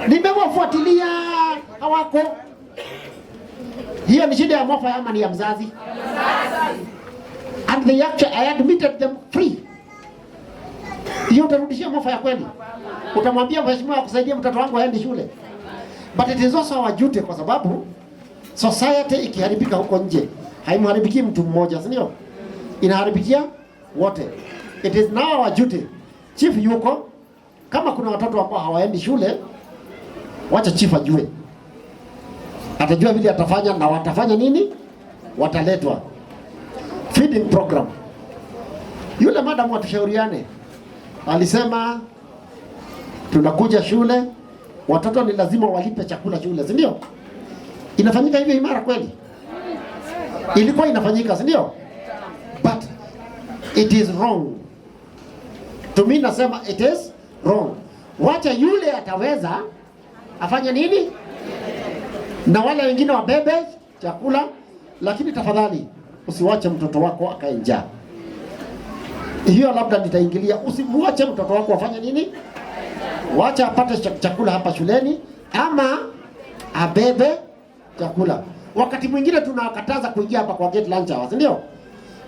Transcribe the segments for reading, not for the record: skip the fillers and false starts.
Nimewafuatilia hawako. Hiyo ni shida ya mofa ama ni ya mzazi? And they actually, I admitted them free. Hiyo utarudishia mofa ya kweli? Utamwambia mheshimiwa akusaidie mtoto wangu aende shule? But it is also our duty, kwa sababu society ikiharibika huko nje haimharibiki mtu mmoja, si ndio? Inaharibikia wote. It is now our duty. Chief yuko, kama kuna watoto ambao hawaendi shule, wacha chief ajue. Atajua vile atafanya na watafanya nini? Wataletwa. Feeding program. Yule madam watushauriane. Alisema tunakuja shule, watoto ni lazima walipe chakula shule, si ndio? Inafanyika hivyo imara kweli? Ilikuwa inafanyika, si ndio? But it is wrong. To me nasema it is wrong. Wacha yule ataweza afanye nini? Na wale wengine wabebe chakula, lakini tafadhali usiwache mtoto wako akae njaa. Hiyo labda nitaingilia. Usimuache mtoto wako afanye nini? Wacha apate chakula hapa shuleni ama abebe chakula. Wakati mwingine tunawakataza kuingia hapa kwa gate lunch hours, ndio?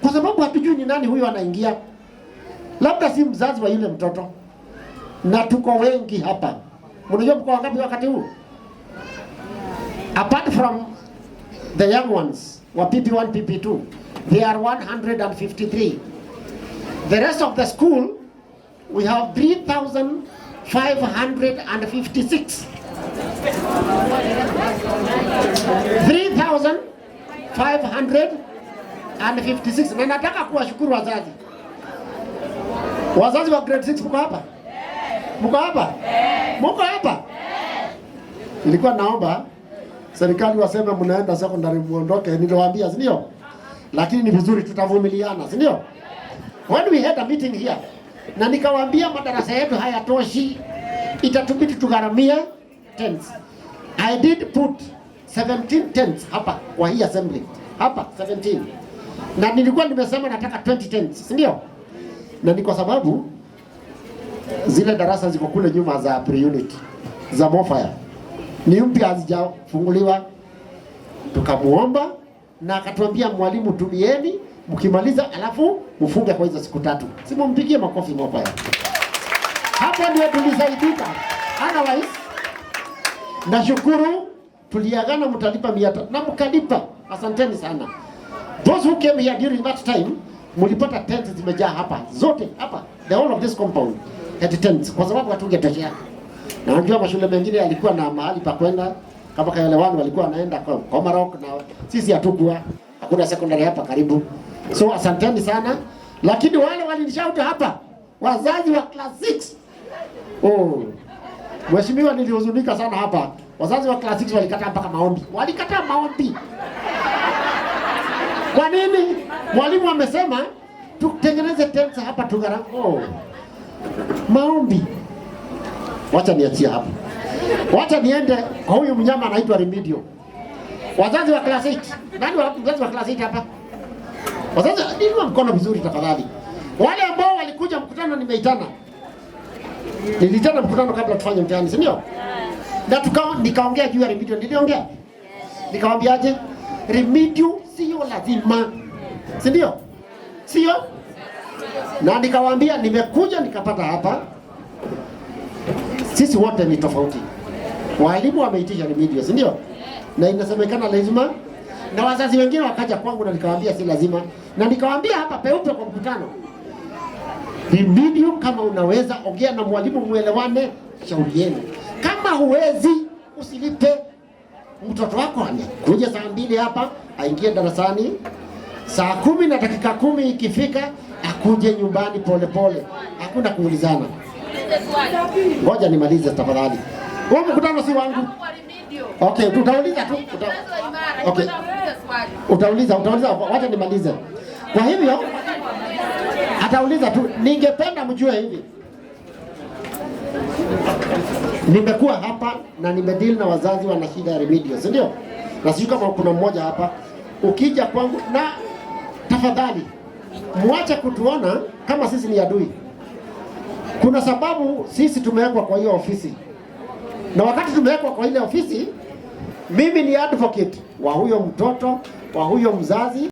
Kwa sababu hatujui ni nani huyo anaingia. Labda si mzazi wa yule mtoto. Na tuko wengi hapa. Mnajua mko wangapi wakati huu? Apart from the young ones, wa PP1, PP2, they are 153. The rest of the school, we have 3,556. 3,556. Na nataka kuwashukuru wazazi. Wazazi wa grade 6 mko hapa? Mko hapa? Mko hapa? Nilikuwa naomba serikali waseme mnaenda secondary muondoke, niliwaambia, si ndio? Lakini ni vizuri tutavumiliana, si ndio? When we had a meeting here, na nikawaambia madarasa yetu hayatoshi, itatubidi tugharamie tents. I did put 17 tents hapa kwa hii assembly. Hapa 17. Na nilikuwa nimesema nataka 20 tents, si ndio? Na ni kwa sababu zile darasa ziko kule nyuma za pre-unit za Mofaya ni mpya, hazijafunguliwa. Tukamuomba na akatuambia mwalimu, tumieni mkimaliza alafu mfunge kwa hizo siku 3. Simumpigie makofi Mofaya. Hapo ndio tulisaidika. Otherwise, nashukuru tuliagana mtalipa 100 na mkalipa. Asanteni sana. Those who came here during that time, mlipata tents zimejaa hapa. Zote hapa. The whole of this compound had tents kwa sababu hatungetoshea. Na unajua mashule mengine yalikuwa na mahali pa kwenda, kama Kayolewani walikuwa wanaenda kwa Komarok, na sisi hatukuwa, hakuna secondary hapa karibu. So asanteni sana. Lakini wale walinishout hapa, wazazi wa class 6. Oh. Mheshimiwa, nilihuzunika sana hapa. Wazazi wa class 6 walikataa mpaka maombi. Walikataa maombi. Kwa nini? Mwalimu amesema tutengeneze tents hapa tugharamie. Oh. Maombi. Wacha niachie hapo. Wacha niende kwa huyu mnyama anaitwa Remedio. Wazazi wa class 8. Nani wazazi wa class 8 hapa? Wazazi, niinua mkono vizuri tafadhali. Wale ambao walikuja mkutano nimeitana. Nilitana mkutano kabla tufanye mtihani, si ndio? Na nikaongea juu ya Remedio, niliongea. Nikamwambiaje? Remedio sio lazima. Si ndio? Sio? Na nikawaambia nimekuja nikapata hapa. Sisi wote ni tofauti. Walimu wameitisha Remedio, si ndio? Na inasemekana lazima. Na wazazi wengine wakaja kwangu na nikawaambia si lazima. Na nikawaambia hapa peupe kwa mkutano, Remedio kama unaweza ongea na mwalimu muelewane, shauri yenu. Kama huwezi usilipe. Mtoto wako anakuja saa 2 hapa, aingie darasani. Saa 10 na dakika 10 ikifika, akuje nyumbani pole pole. Hakuna kuulizana. Ngoja nimalize tafadhali. Huo mkutano si wangu. Okay, utauliza tu. Okay. Utauliza, wacha nimalize. Kwa hivyo atauliza tu. Ningependa mjue hivi. Nimekuwa hapa na nimedeal na wazazi wana shida ya Remedio, si ndio? Na sijui kama kuna mmoja hapa. Ukija kwangu, na tafadhali muache kutuona kama sisi ni adui. Kuna sababu sisi tumewekwa kwa hiyo ofisi. Na wakati tumewekwa kwa ile ofisi, mimi ni advocate wa huyo mtoto, wa huyo mzazi.